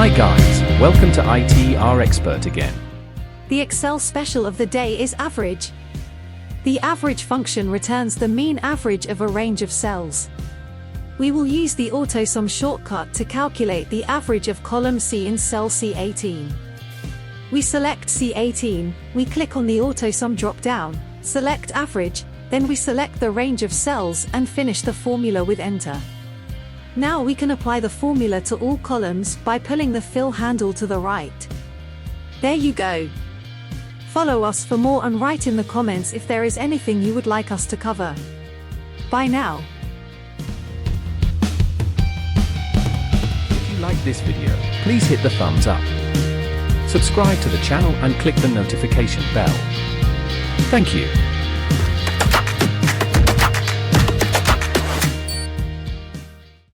Hi guys, welcome to ITR Expert again. The Excel special of the day is average. The average function returns the mean average of a range of cells. We will use the AutoSum shortcut to calculate the average of column C in cell C18. We select C18, we click on the AutoSum drop-down, select average, then we select the range of cells and finish the formula with enter. Now we can apply the formula to all columns by pulling the fill handle to the right. There you go. Follow us for more and write in the comments if there is anything you would like us to cover. Bye now. If you like this video, please hit the thumbs up. Subscribe to the channel and click the notification bell. Thank you.